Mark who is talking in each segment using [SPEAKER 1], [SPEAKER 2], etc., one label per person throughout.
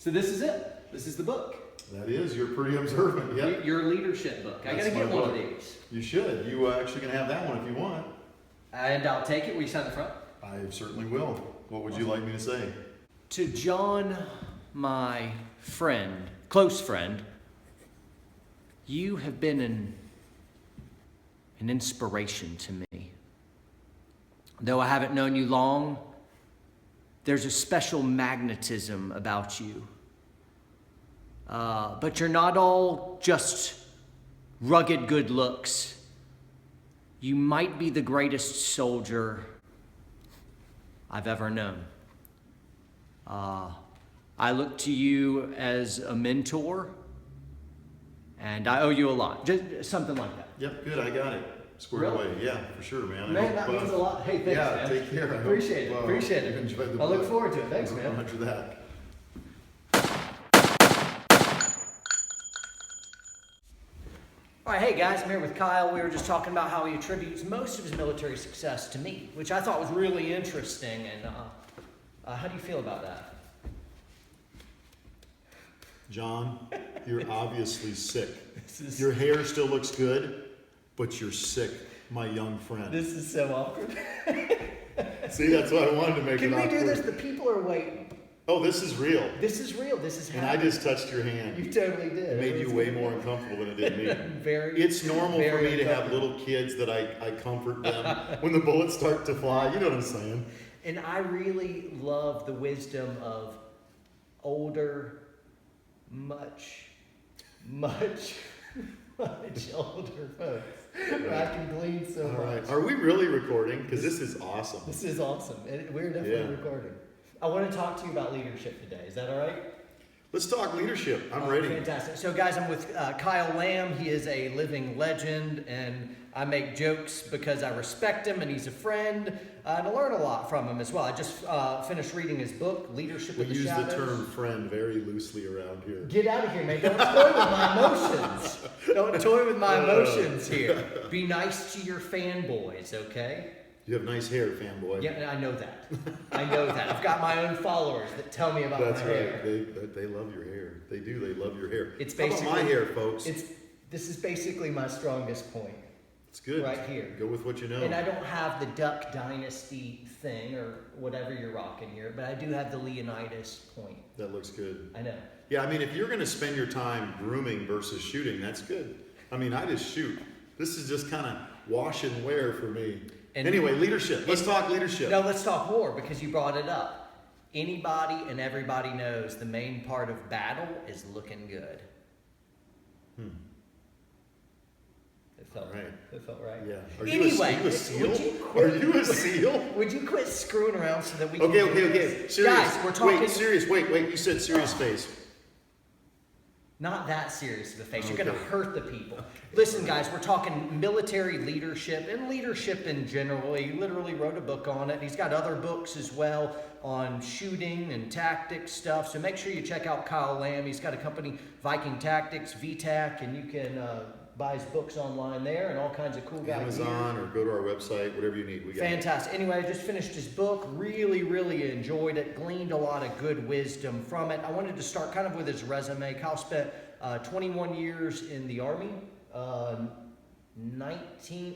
[SPEAKER 1] So this is it. This is the book.
[SPEAKER 2] That is. You're pretty observant. Yep.
[SPEAKER 1] Your leadership book. I got to get one of these.
[SPEAKER 2] You should. You actually can have that one if you want.
[SPEAKER 1] And I'll take it. Will you sign the front?
[SPEAKER 2] I certainly will. What would you like me to say?
[SPEAKER 1] To John, my friend, close friend, you have been an inspiration to me. Though I haven't known you long, there's a special magnetism about you. But you're not all just rugged good looks. You might be the greatest soldier I've ever known. I look to you as a mentor, and I owe you a lot. Just something like that.
[SPEAKER 2] Yep, good. I got it. Squared away. Yeah, for sure, man.
[SPEAKER 1] Man, that means a lot. Hey, thanks, man.
[SPEAKER 2] Take care.
[SPEAKER 1] Appreciate it. Appreciate it. I look forward to it. Thanks, man.
[SPEAKER 2] Roger that.
[SPEAKER 1] All right, hey guys, I'm here with Kyle. We were just talking about how he attributes most of his military success to me, which I thought was really interesting. And how do you feel about that?
[SPEAKER 2] John, you're obviously sick. Your hair still looks good, but you're sick, my young friend.
[SPEAKER 1] This is so awkward.
[SPEAKER 2] See, that's why I wanted to make it awkward.
[SPEAKER 1] Can we do this? The people are waiting.
[SPEAKER 2] Oh, this is real.
[SPEAKER 1] This is real. This is happening.
[SPEAKER 2] And I just touched your hand.
[SPEAKER 1] You totally did.
[SPEAKER 2] It made you way more uncomfortable than it did me. It's normal for me to have little kids that I comfort them when the bullets start to fly. You know what I'm saying?
[SPEAKER 1] And I really love the wisdom of older, much older folks. Right. I can glean so much.
[SPEAKER 2] All right. Are we really recording? Because this is awesome.
[SPEAKER 1] This is awesome. We're definitely recording. I want to talk to you about leadership today. Is that all right?
[SPEAKER 2] Let's talk leadership. I'm ready.
[SPEAKER 1] Fantastic. So, guys, I'm with Kyle Lamb. He is a living legend, and I make jokes because I respect him, and he's a friend, and I learn a lot from him as well. I just finished reading his book, Leadership in the Shadows.
[SPEAKER 2] We use the term friend very loosely around here.
[SPEAKER 1] Get out of here, man. Don't toy with my emotions. Don't toy with my emotions here. Be nice to your fanboys, okay?
[SPEAKER 2] You have nice hair, fanboy.
[SPEAKER 1] Yeah, I know that. I know that. I've got my own followers that tell me about my hair.
[SPEAKER 2] That's right. They love your hair. They do. They love your hair.
[SPEAKER 1] It's basically,
[SPEAKER 2] how about my hair, folks?
[SPEAKER 1] This is basically my strongest point.
[SPEAKER 2] It's good.
[SPEAKER 1] Right here.
[SPEAKER 2] Go with what you know.
[SPEAKER 1] And I don't have the Duck Dynasty thing or whatever you're rocking here, but I do have the Leonidas point.
[SPEAKER 2] That looks good.
[SPEAKER 1] I know.
[SPEAKER 2] Yeah, I mean, if you're going to spend your time grooming versus shooting, that's good. I mean, I just shoot. This is just kind of wash and wear for me. And anyway, leadership. Let's talk leadership.
[SPEAKER 1] No, let's talk war because you brought it up. Anybody and everybody knows the main part of battle is looking good. It felt
[SPEAKER 2] right.
[SPEAKER 1] It felt right.
[SPEAKER 2] Yeah. Are
[SPEAKER 1] anyway,
[SPEAKER 2] you a seal? Are you a seal?
[SPEAKER 1] Would you quit screwing around so that we can
[SPEAKER 2] Okay. Serious.
[SPEAKER 1] Guys, we're talking...
[SPEAKER 2] Wait, serious. Wait. You said serious face.
[SPEAKER 1] Not that serious to the face. You're going to hurt the people. Listen, guys, we're talking military leadership and leadership in general. He literally wrote a book on it. He's got other books as well on shooting and tactics stuff. So make sure you check out Kyle Lamb. He's got a company, Viking Tactics, VTAC, and you can buy his books online there and all kinds of cool guys.
[SPEAKER 2] Amazon or go to our website, whatever you need. We got
[SPEAKER 1] Fantastic. Anyway, I just finished his book. Really, really enjoyed it. Gleaned a lot of good wisdom from it. I wanted to start kind of with his resume. Kyle spent 21 years in the Army.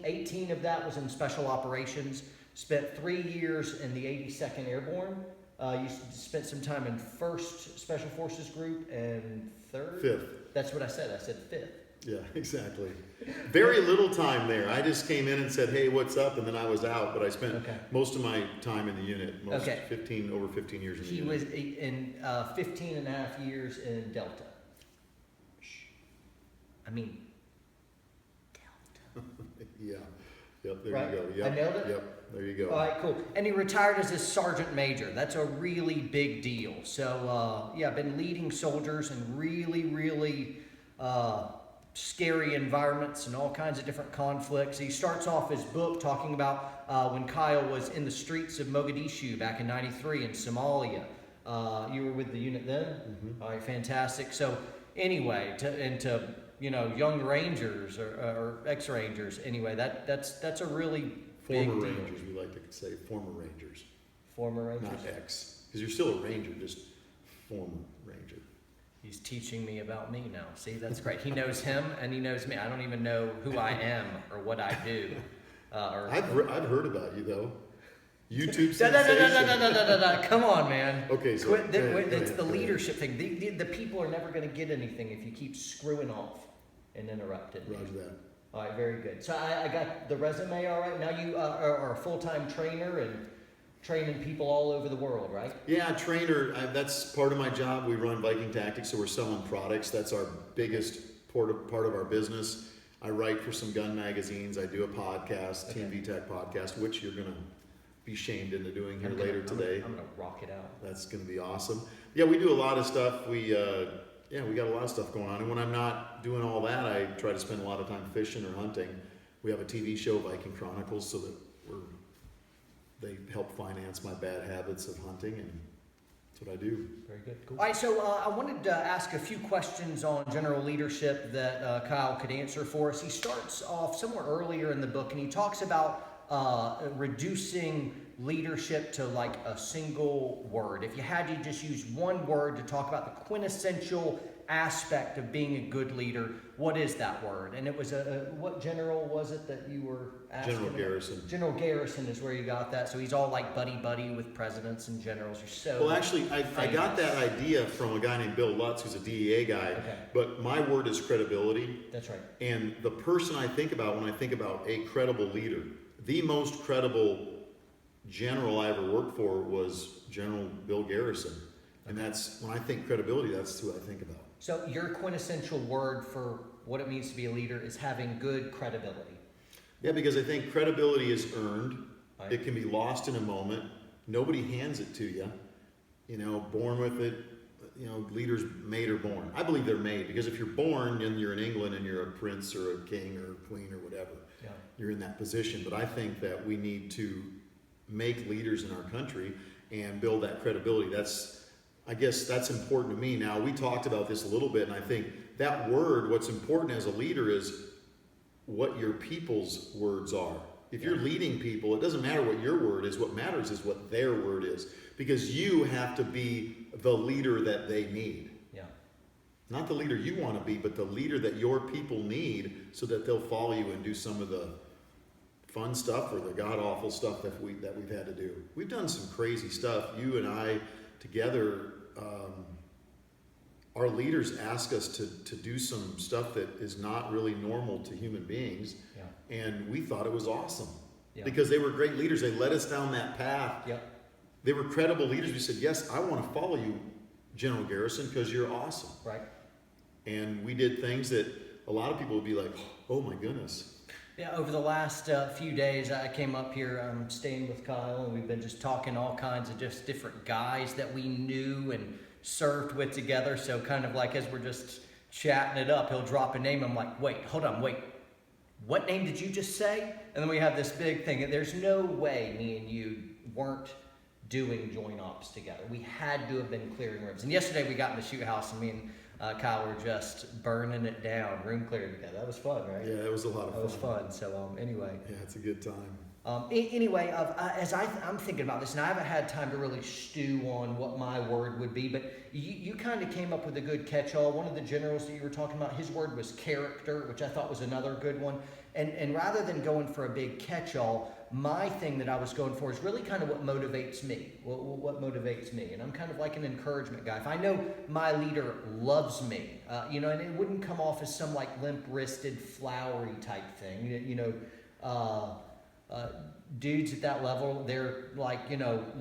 [SPEAKER 1] 18 of that was in special operations. Spent 3 years in the 82nd Airborne. You spent some time in 1st Special Forces Group and 3rd?
[SPEAKER 2] 5th.
[SPEAKER 1] That's what I said. I said 5th.
[SPEAKER 2] Yeah, exactly. Very little time there. I just came in and said, hey, what's up? And then I was out, but I spent most of my time in the unit. Over 15 years in the unit. He
[SPEAKER 1] was in 15 and a half years in Delta. I mean, Delta.
[SPEAKER 2] Yeah. Yep, there you go.
[SPEAKER 1] Yep. I nailed it?
[SPEAKER 2] Yep, there you go.
[SPEAKER 1] All right, cool. And he retired as a sergeant major. That's a really big deal. So, I've been leading soldiers in really, really scary environments and all kinds of different conflicts. He starts off his book talking about when Kyle was in the streets of Mogadishu back in '93 in Somalia. You were with the unit then? Mm-hmm. All right, fantastic. So anyway, to young Rangers or ex-Rangers. Anyway, that's a really big
[SPEAKER 2] Former
[SPEAKER 1] deal.
[SPEAKER 2] Rangers, we like to say former Rangers.
[SPEAKER 1] Former Rangers?
[SPEAKER 2] Not ex. Because you're still a Ranger, just former Ranger.
[SPEAKER 1] He's teaching me about me now. See, that's great. He knows him and he knows me. I don't even know who I am or what I do.
[SPEAKER 2] I've heard about you though. YouTube
[SPEAKER 1] No, no, no, no,
[SPEAKER 2] sensation.
[SPEAKER 1] no, no, no, no, no. Come on, man.
[SPEAKER 2] Okay, so
[SPEAKER 1] Quit,
[SPEAKER 2] go ahead,
[SPEAKER 1] it's
[SPEAKER 2] go
[SPEAKER 1] the
[SPEAKER 2] ahead.
[SPEAKER 1] leadership thing. The people are never going to get anything if you keep screwing off and interrupting.
[SPEAKER 2] Roger that.
[SPEAKER 1] All right, very good. So I got the resume all right. Now you are a full-time trainer and training people all over the world, right?
[SPEAKER 2] Yeah, trainer. That's part of my job. We run Viking Tactics, so we're selling products. That's our biggest part of our business. I write for some gun magazines. I do a podcast,
[SPEAKER 1] Okay.
[SPEAKER 2] TMV Tech podcast, which you're gonna be shamed into doing here later today.
[SPEAKER 1] I'm gonna rock it out.
[SPEAKER 2] That's gonna be awesome. Yeah, we do a lot of stuff. We got a lot of stuff going on. And when I'm not doing all that, I try to spend a lot of time fishing or hunting. We have a TV show, Viking Chronicles, so that they help finance my bad habits of hunting, and that's what I do.
[SPEAKER 1] Very good. Cool. All right, so I wanted to ask a few questions on general leadership that Kyle could answer for us. He starts off somewhere earlier in the book, and he talks about reducing leadership to like a single word. If you had to just use one word to talk about the quintessential aspect of being a good leader, what is that word? And it was what general was it that you were asking?
[SPEAKER 2] General
[SPEAKER 1] about?
[SPEAKER 2] Garrison.
[SPEAKER 1] General Garrison is where you got that. So he's all like buddy with presidents and generals. You're so
[SPEAKER 2] Well, actually, I got that idea from a guy named Bill Lutz, who's a DEA guy.
[SPEAKER 1] Okay.
[SPEAKER 2] But my word is credibility.
[SPEAKER 1] That's right.
[SPEAKER 2] And the person I think about when I think about a credible leader, the most credible general I ever worked for was General Bill Garrison. And that's, when I think credibility, that's who I think about.
[SPEAKER 1] So your quintessential word for what it means to be a leader is having good credibility.
[SPEAKER 2] Yeah, because I think credibility is earned.
[SPEAKER 1] Right.
[SPEAKER 2] It can be lost in a moment. Nobody hands it to you. You know, born with it. You know, leaders made or born. I believe they're made, because if you're born and you're in England and you're a prince or a king or a queen or whatever,
[SPEAKER 1] Yeah.
[SPEAKER 2] you're in that position. But I think that we need to make leaders in our country and build that credibility. I guess that's important to me. Now, we talked about this a little bit, and I think that word, what's important as a leader is what your people's words are. If you're leading people, it doesn't matter what your word is. What matters is what their word is, because you have to be the leader that they need.
[SPEAKER 1] Yeah.
[SPEAKER 2] Not the leader you want to be, but the leader that your people need, so that they'll follow you and do some of the fun stuff or the god-awful stuff that we've had to do. We've done some crazy stuff. You and I together, our leaders ask us to do some stuff that is not really normal to human beings.
[SPEAKER 1] Yeah.
[SPEAKER 2] And we thought it was awesome.
[SPEAKER 1] Yeah.
[SPEAKER 2] Because they were great leaders. They led us down that path.
[SPEAKER 1] Yep.
[SPEAKER 2] They were credible leaders. We said, yes, I want to follow you, General Garrison, because you're awesome.
[SPEAKER 1] Right.
[SPEAKER 2] And we did things that a lot of people would be like, oh my goodness.
[SPEAKER 1] Yeah, over the last few days, I came up here, staying with Kyle, and we've been just talking all kinds of just different guys that we knew and served with together. So kind of like as we're just chatting it up, he'll drop a name. I'm like, wait, hold on, wait. What name did you just say? And then we have this big thing. There's no way me and you weren't doing joint ops together. We had to have been clearing rooms. And yesterday we got in the shoot house, and me and Kyle were just burning it down, room clearing together. That was fun, right?
[SPEAKER 2] Yeah, it was a lot of fun.
[SPEAKER 1] That was fun. So anyway.
[SPEAKER 2] Yeah, it's a good time.
[SPEAKER 1] Anyway, as I'm thinking about this, and I haven't had time to really stew on what my word would be, but you kind of came up with a good catch-all. One of the generals that you were talking about, his word was character, which I thought was another good one. And rather than going for a big catch-all, my thing that I was going for is really kind of what motivates me. What motivates me. And I'm kind of like an encouragement guy. If I know my leader loves me, and it wouldn't come off as some like limp-wristed, flowery type thing, dudes at that level, they're like,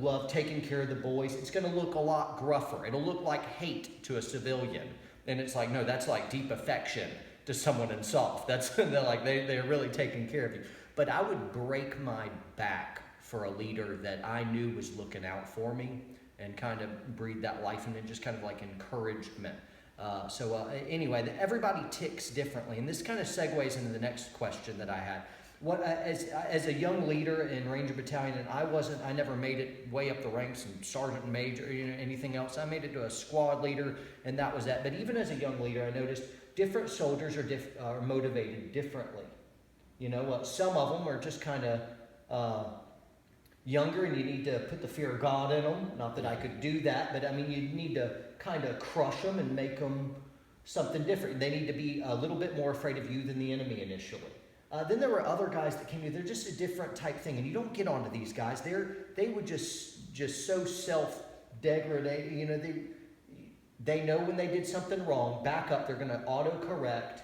[SPEAKER 1] love taking care of the boys. It's going to look a lot gruffer. It'll look like hate to a civilian. And it's like, no, that's like deep affection to someone in soft. They're really taking care of you. But I would break my back for a leader that I knew was looking out for me and kind of breathe that life in and just kind of like encouragement. Anyway, everybody ticks differently. And this kind of segues into the next question that I had. As a young leader in Ranger Battalion, and I never made it way up the ranks and sergeant and major, anything else. I made it to a squad leader, and that was that. But even as a young leader, I noticed different soldiers are motivated differently. Some of them are just kind of, younger, and you need to put the fear of God in them. Not that I could do that, but I mean, you need to kind of crush them and make them something different. They need to be a little bit more afraid of you than the enemy initially. Then there were other guys that came to you. They're just a different type thing, and you don't get onto these guys. They would just so self-degradate. You know, they know when they did something wrong. Back up. They're going to auto-correct.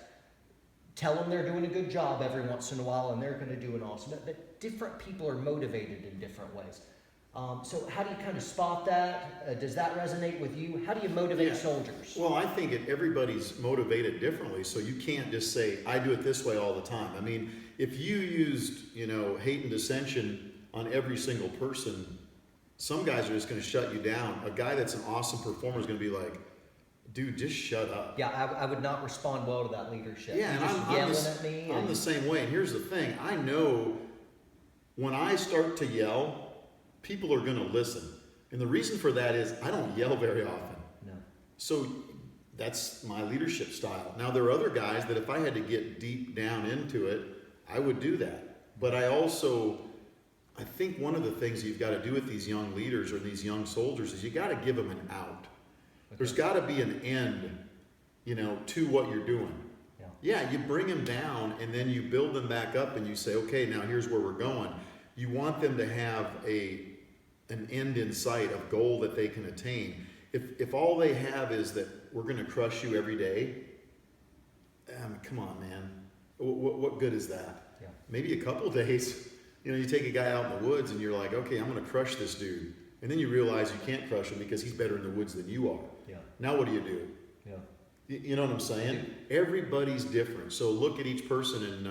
[SPEAKER 1] Tell them they're doing a good job every once in a while, and they're going to do an awesome. But different people are motivated in different ways. So how do you kind of spot that? Does that resonate with you? How do you motivate soldiers?
[SPEAKER 2] Well, I think everybody's motivated differently, so you can't just say, I do it this way all the time. I mean, if you used, hate and dissension on every single person, some guys are just going to shut you down. A guy that's an awesome performer is going to be like, dude, just shut up.
[SPEAKER 1] Yeah, I would not respond well to that leadership.
[SPEAKER 2] Yeah, and I'm the same way. And here's the thing. I know when I start to yell, people are going to listen. And the reason for that is I don't yell very often.
[SPEAKER 1] No.
[SPEAKER 2] So that's my leadership style. Now, there are other guys that if I had to get deep down into it, I would do that. But I think one of the things you've got to do with these young leaders or these young soldiers is you got to give them an out. Okay. There's got to be an end, to what you're doing. Yeah, you bring them down and then you build them back up and you say, okay, now here's where we're going. You want them to have an end in sight, a goal that they can attain. If all they have is that we're going to crush you every day, come on, man. What good is that? Yeah. Maybe a couple days, you take a guy out in the woods and you're like, okay, I'm going to crush this dude. And then you realize you can't crush him because he's better in the woods than you are. Yeah. Now what do you do? Yeah. You know what I'm saying? Everybody's different. So look at each person and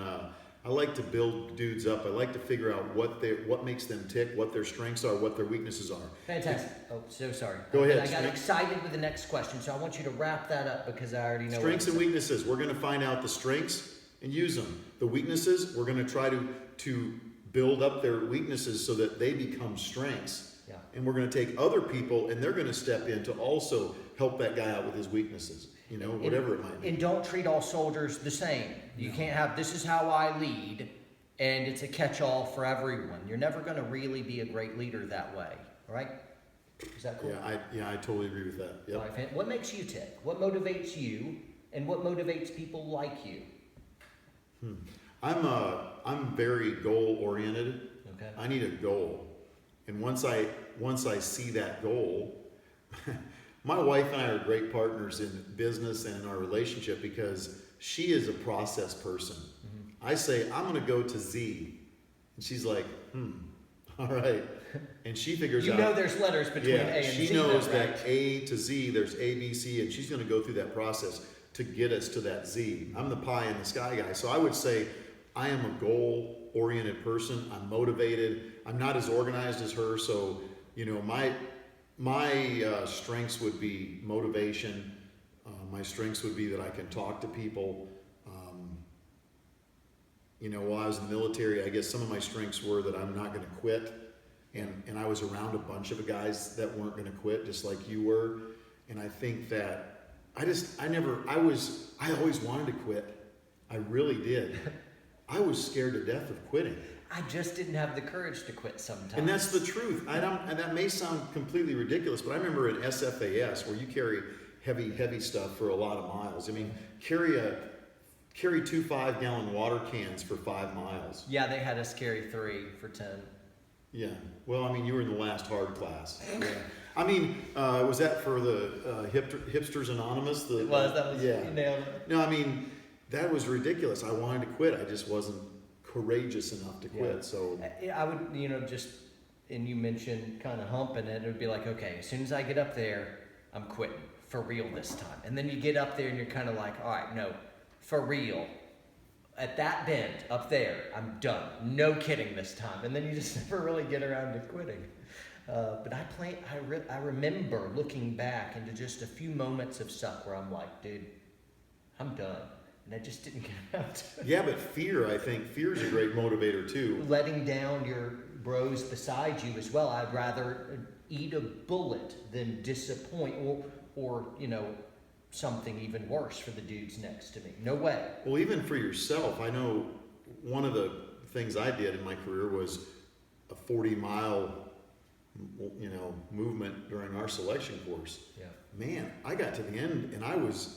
[SPEAKER 2] I like to build dudes up. I like to figure out what makes them tick, what their strengths are, what their weaknesses are.
[SPEAKER 1] Fantastic. Oh, so sorry.
[SPEAKER 2] Go ahead.
[SPEAKER 1] I got excited with the next question, so I want you to wrap that up because I already know.
[SPEAKER 2] Strengths and weaknesses. We're going to find out the strengths and use them. The weaknesses, we're going to try to build up their weaknesses so that they become strengths. Yeah. And we're going to take other people and they're going to step in to also help that guy out with his weaknesses. Whatever it might be.
[SPEAKER 1] And don't treat all soldiers the same. You can't have, this is how I lead, and it's a catch-all for everyone. You're never going to really be a great leader that way, all right? Is that cool?
[SPEAKER 2] I totally agree with that. Yep.
[SPEAKER 1] All right, what makes you tick? What motivates you, and what motivates people like you?
[SPEAKER 2] I'm very goal-oriented.
[SPEAKER 1] Okay.
[SPEAKER 2] I need a goal. And once I see that goal, my wife and I are great partners in business and in our relationship because she is a process person. Mm-hmm. I say, I'm going to go to Z. And she's like, all right. And she figures out.
[SPEAKER 1] There's letters between A and Z.
[SPEAKER 2] She knows that A to Z, there's A, B, C, and she's going to go through that process to get us to that Z. I'm the pie in the sky guy. So I would say I am a goal-oriented person. I'm motivated. I'm not as organized as her. So, my strengths would be motivation. My strengths would be that I can talk to people. While I was in the military, I guess some of my strengths were that I'm not going to quit. And I was around a bunch of guys that weren't going to quit, just like you were. And I think that I always wanted to quit. I really did. I was scared to death of quitting.
[SPEAKER 1] I just didn't have the courage to quit sometimes.
[SPEAKER 2] And that's the truth. And that may sound completely ridiculous, but I remember in SFAS where you carry heavy stuff for a lot of miles. I mean, carry 2 5-gallon water cans for 5 miles.
[SPEAKER 1] Yeah, they had us carry 3 for 10.
[SPEAKER 2] Yeah. Well, I mean, you were in the last hard class. Yeah. I mean, was that for the Hipsters Anonymous?
[SPEAKER 1] It was. That was. Yeah. You nailed it.
[SPEAKER 2] No, I mean, that was ridiculous. I wanted to quit. I just wasn't courageous enough to quit. Yeah. So
[SPEAKER 1] I would, and you mentioned kind of humping it. It would be like, okay, as soon as I get up there, I'm quitting for real this time. And then you get up there and you're kind of like, all right, no, for real. At that bend up there, I'm done. No kidding this time. And then you just never really get around to quitting. But I remember looking back into just a few moments of stuff where I'm like, dude, I'm done. And I just didn't get out.
[SPEAKER 2] Yeah, but I think fear is a great motivator too.
[SPEAKER 1] Letting down your bros beside you as well. I'd rather eat a bullet than disappoint or something even worse for the dudes next to me. No way.
[SPEAKER 2] Well, even for yourself, I know one of the things I did in my career was a 40-mile, movement during our selection course.
[SPEAKER 1] Yeah.
[SPEAKER 2] Man, I got to the end and I was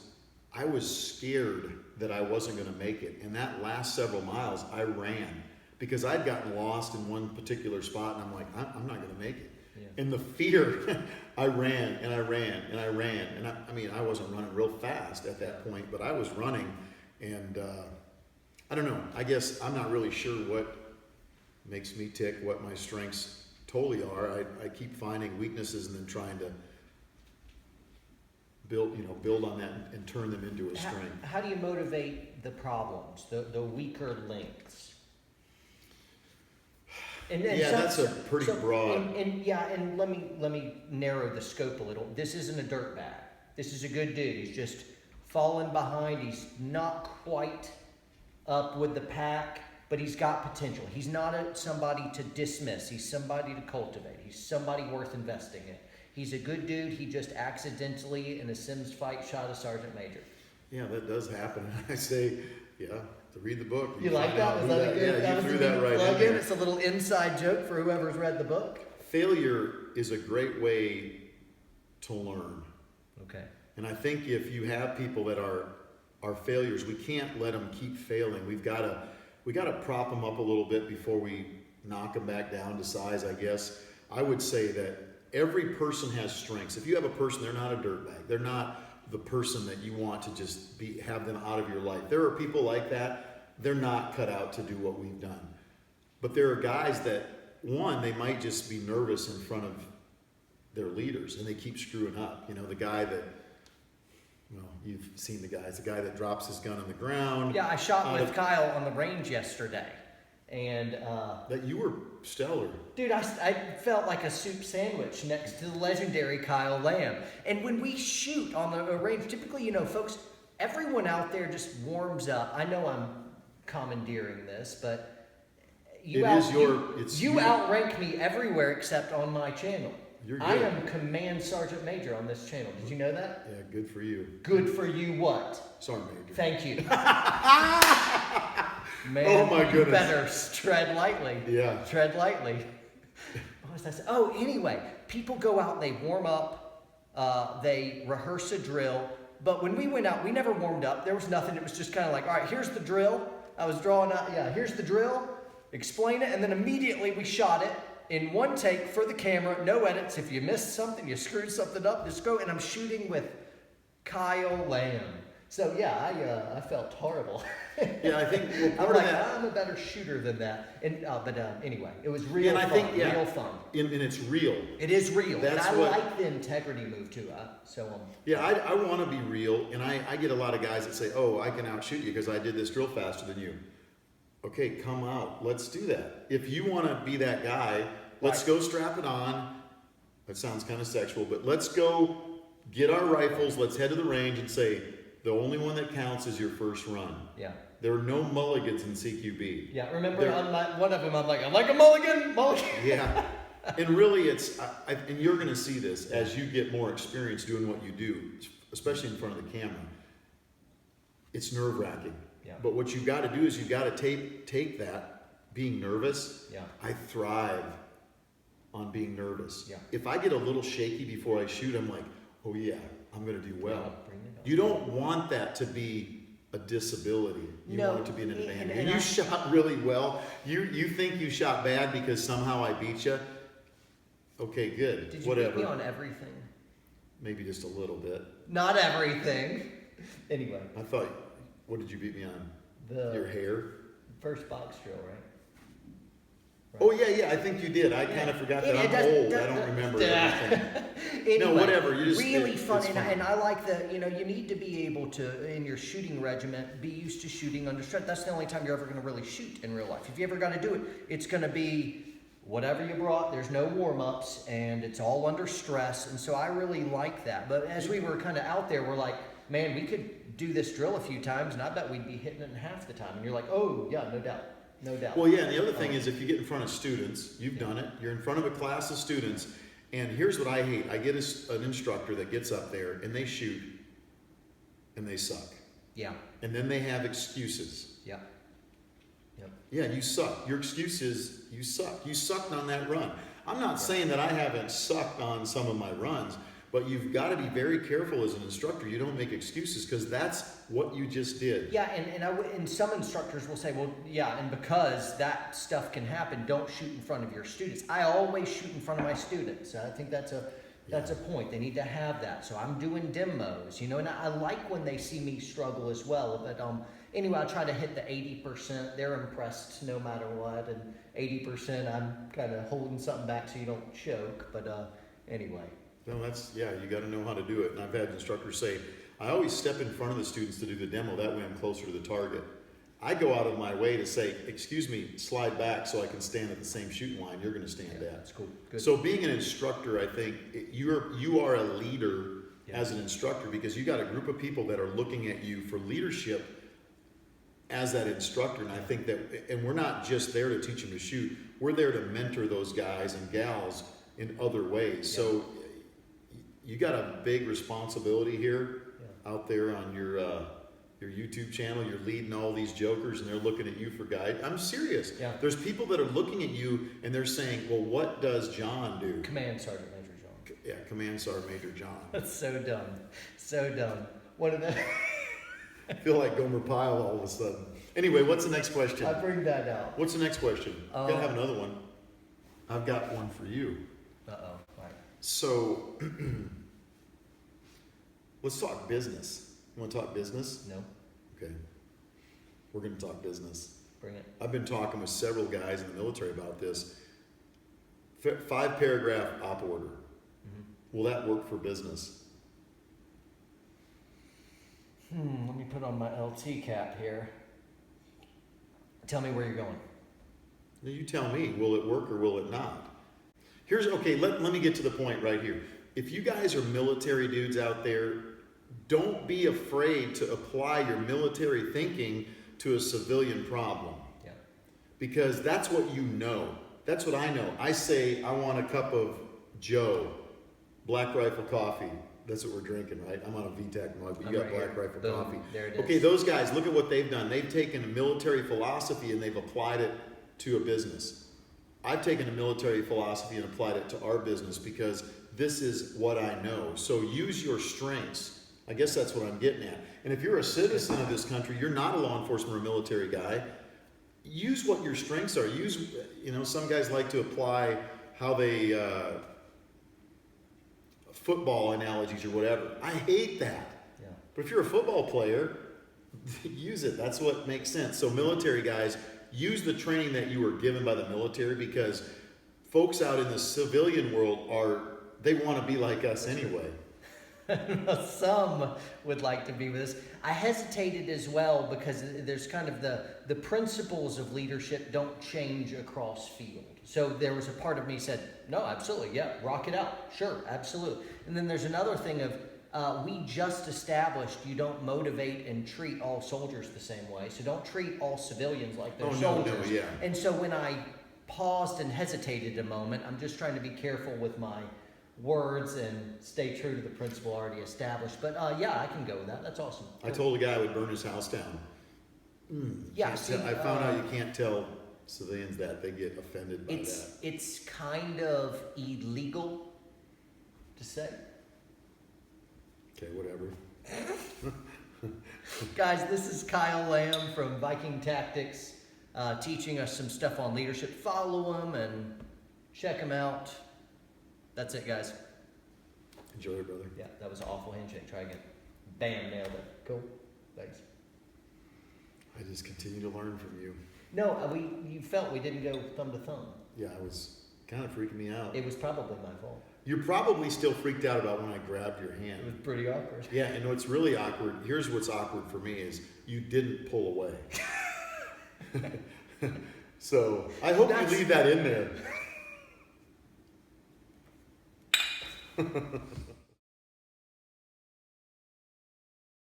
[SPEAKER 2] scared that I wasn't going to make it. And that last several miles, I ran because I'd gotten lost in one particular spot, and I'm like, I'm not going to make it.
[SPEAKER 1] Yeah.
[SPEAKER 2] And the fear, I ran and I ran and I ran. And I wasn't running real fast at that point, but I was running. And I don't know. I guess I'm not really sure what makes me tick, what my strengths totally are. I keep finding weaknesses and then trying to build on that and turn them into a strength.
[SPEAKER 1] How do you motivate the problems, the weaker links? And
[SPEAKER 2] that's a pretty broad.
[SPEAKER 1] And let me narrow the scope a little. This isn't a dirtbag. This is a good dude. He's just fallen behind. He's not quite up with the pack, but he's got potential. He's not somebody to dismiss. He's somebody to cultivate. He's somebody worth investing in. He's a good dude. He just accidentally, in a Sims fight, shot a sergeant major.
[SPEAKER 2] Yeah, that does happen. I say, to read the book.
[SPEAKER 1] You like that? Was that a good?
[SPEAKER 2] Yeah, you threw that right in there.
[SPEAKER 1] It's a little inside joke for whoever's read the book.
[SPEAKER 2] Failure is a great way to learn.
[SPEAKER 1] Okay.
[SPEAKER 2] And I think if you have people that are failures, we can't let them keep failing. We got to prop them up a little bit before we knock them back down to size, I guess. I would say that every person has strengths. If you have a person, they're not a dirtbag. They're not the person that you want to just have them out of your life. There are people like that. They're not cut out to do what we've done. But there are guys that, one, they might just be nervous in front of their leaders and they keep screwing up. The guy that, you've seen the guys, the guy that drops his gun on the ground.
[SPEAKER 1] Yeah, I shot with Kyle on the range yesterday. And
[SPEAKER 2] that you were stellar.
[SPEAKER 1] Dude, I felt like a soup sandwich next to the legendary Kyle Lamb. And when we shoot on the range, typically, folks, everyone out there just warms up. I know I'm commandeering this, but you outrank me everywhere except on my channel.
[SPEAKER 2] You're good.
[SPEAKER 1] I am Command Sergeant Major on this channel. Did you know that?
[SPEAKER 2] Yeah, good for you.
[SPEAKER 1] Good for you what?
[SPEAKER 2] Sergeant Major.
[SPEAKER 1] Thank you. Man,
[SPEAKER 2] oh my goodness.
[SPEAKER 1] You better tread lightly.
[SPEAKER 2] Yeah.
[SPEAKER 1] Tread lightly. What was that? Oh, anyway, people go out, they warm up, they rehearse a drill. But when we went out, we never warmed up. There was nothing. It was just kind of like, all right, here's the drill. I was drawing out, here's the drill. Explain it. And then immediately we shot it in one take for the camera. No edits. If you missed something, you screwed something up, just go. And I'm shooting with Kyle Lamb. So I felt horrible.
[SPEAKER 2] Yeah, I think
[SPEAKER 1] I'm a better shooter than that. And but anyway, it was real fun. Real fun.
[SPEAKER 2] And it's real.
[SPEAKER 1] It is real.
[SPEAKER 2] That's
[SPEAKER 1] and I like the integrity move too.
[SPEAKER 2] I want to be real, and I get a lot of guys that say, "Oh, I can outshoot you because I did this drill faster than you." Okay, come out. Let's do that. If you want to be that guy, let's go strap it on. That sounds kind of sexual, but let's go get our rifles. Let's head to the range and say, the only one that counts is your first run.
[SPEAKER 1] Yeah.
[SPEAKER 2] There are no mulligans in CQB.
[SPEAKER 1] Yeah, remember one of them, I'm like a mulligan.
[SPEAKER 2] Yeah. And really and you're going to see this as you get more experience doing what you do, especially in front of the camera. It's nerve-wracking.
[SPEAKER 1] Yeah.
[SPEAKER 2] But what you've got to do is you've got to take that, being nervous.
[SPEAKER 1] Yeah.
[SPEAKER 2] I thrive on being nervous.
[SPEAKER 1] Yeah.
[SPEAKER 2] If I get a little shaky before I shoot, I'm like, oh yeah, I'm going to do well.
[SPEAKER 1] Bring it on.
[SPEAKER 2] You don't want that to be a disability. You want it to be an advantage. And you shot really well. You think you shot bad because somehow I beat you. Okay, good.
[SPEAKER 1] Did you
[SPEAKER 2] Whatever.
[SPEAKER 1] beat me on everything?
[SPEAKER 2] Maybe just a little bit.
[SPEAKER 1] Not everything. Anyway.
[SPEAKER 2] I thought, what did you beat me on? Your hair?
[SPEAKER 1] First box drill, right?
[SPEAKER 2] Oh, yeah, I think you did. I kind of forgot that. I'm old. I don't remember everything.
[SPEAKER 1] Anyway,
[SPEAKER 2] no, whatever.
[SPEAKER 1] Really fun. And I like that, you need to be able to, in your shooting regiment, be used to shooting under stress. That's the only time you're ever going to really shoot in real life. If you ever got to do it, it's going to be whatever you brought. There's no warm-ups, and it's all under stress. And so I really like that. But as we were kind of out there, we're like, man, we could do this drill a few times, and I bet we'd be hitting it in half the time. And you're like, oh, yeah, no doubt. No doubt.
[SPEAKER 2] Well, yeah, and the other thing is if you get in front of students, you've done it, you're in front of a class of students, and here's what I hate. I get an instructor that gets up there, and they shoot, and they suck.
[SPEAKER 1] Yeah.
[SPEAKER 2] And then they have excuses.
[SPEAKER 1] Yeah. Yep.
[SPEAKER 2] Yeah, you suck. Your excuse is you suck. You sucked on that run. I'm not saying that I haven't sucked on some of my runs, but you've got to be very careful as an instructor. You don't make excuses because that's what you just did.
[SPEAKER 1] Yeah, and some instructors will say, well, yeah, and because that stuff can happen, don't shoot in front of your students. I always shoot in front of my students. I think that's a point. They need to have that. So I'm doing demos, you know, and I like when they see me struggle as well. But anyway, I try to hit the 80%. They're impressed no matter what, and 80% I'm kind of holding something back so you don't choke. But anyway.
[SPEAKER 2] No, you got to know how to do it. And I've had instructors say, I always step in front of the students to do the demo. That way I'm closer to the target. I go out of my way to say, excuse me, slide back so I can stand at the same shooting line you're going to stand at.
[SPEAKER 1] That's cool. Good.
[SPEAKER 2] So being an instructor, I think you are a leader as an instructor because you got a group of people that are looking at you for leadership as that instructor. And I think that, and we're not just there to teach them to shoot. We're there to mentor those guys and gals in other ways. Yeah. So you got a big responsibility here out there on your YouTube channel. You're leading all these jokers and they're looking at you for guide. I'm serious.
[SPEAKER 1] Yeah.
[SPEAKER 2] There's people that are looking at you and they're saying, well, what does John do?
[SPEAKER 1] Command Sergeant Major John.
[SPEAKER 2] Yeah, Command Sergeant Major John.
[SPEAKER 1] That's so dumb. So dumb. What are the...
[SPEAKER 2] I feel like Gomer Pyle all of a sudden. Anyway, what's the next question?
[SPEAKER 1] I bring that out.
[SPEAKER 2] What's the next question? Gotta have another one. I've got one for you.
[SPEAKER 1] Uh-oh. All right.
[SPEAKER 2] So... let's talk business. You want to talk business?
[SPEAKER 1] No.
[SPEAKER 2] Okay. We're going to talk business.
[SPEAKER 1] Bring it.
[SPEAKER 2] I've been talking with several guys in the military about this. 5-paragraph op order. Mm-hmm. Will that work for business?
[SPEAKER 1] Let me put on my LT cap here. Tell me where you're going.
[SPEAKER 2] Now you tell me, will it work or will it not? Let me get to the point right here. If you guys are military dudes out there, don't be afraid to apply your military thinking to a civilian problem.
[SPEAKER 1] Yeah. Because
[SPEAKER 2] that's what you know. That's what I know. I say, I want a cup of Joe, Black Rifle coffee. That's what we're drinking, right? I'm on a VTAC mug, but you got Black Rifle coffee.
[SPEAKER 1] There it is.
[SPEAKER 2] Okay, those guys, look at what they've done. They've taken a military philosophy and they've applied it to a business. I've taken a military philosophy and applied it to our business because this is what I know. So use your strengths. I guess that's what I'm getting at. And if you're a citizen of this country, you're not a law enforcement or military guy, use what your strengths are. Some guys like to apply how they, football analogies or whatever. I hate that.
[SPEAKER 1] Yeah.
[SPEAKER 2] But if you're a football player, use it. That's what makes sense. So military guys, use the training that you were given by the military because folks out in the civilian world they want to be like us anyway.
[SPEAKER 1] Some would like to be with us. I hesitated as well because there's kind of the principles of leadership don't change across field. So there was a part of me said, no, absolutely, yeah, rock it out. Sure, absolutely. And then there's another thing of we just established you don't motivate and treat all soldiers the same way. So don't treat all civilians like they're soldiers.
[SPEAKER 2] No, yeah.
[SPEAKER 1] And so when I paused and hesitated a moment, I'm just trying to be careful with my words and stay true to the principle already established. But yeah, I can go with that. That's awesome.
[SPEAKER 2] I told a guy I would burn his house down.
[SPEAKER 1] Yeah,
[SPEAKER 2] I found out you can't tell civilians that. They get offended by that.
[SPEAKER 1] It's kind of illegal to say.
[SPEAKER 2] Okay, whatever.
[SPEAKER 1] Guys, this is Kyle Lamb from Viking Tactics, teaching us some stuff on leadership. Follow him and check him out. That's it, guys.
[SPEAKER 2] Enjoy it, brother.
[SPEAKER 1] Yeah, that was an awful handshake. Try again. Bam, nailed it. Cool. Thanks.
[SPEAKER 2] I just continue to learn from you.
[SPEAKER 1] No, you felt we didn't go thumb to thumb.
[SPEAKER 2] Yeah, it was kind of freaking me out.
[SPEAKER 1] It was probably my fault.
[SPEAKER 2] You're probably still freaked out about when I grabbed your hand.
[SPEAKER 1] It was pretty awkward.
[SPEAKER 2] Yeah, and what's really awkward, here's what's awkward for me is you didn't pull away. So I hope you leave that in there.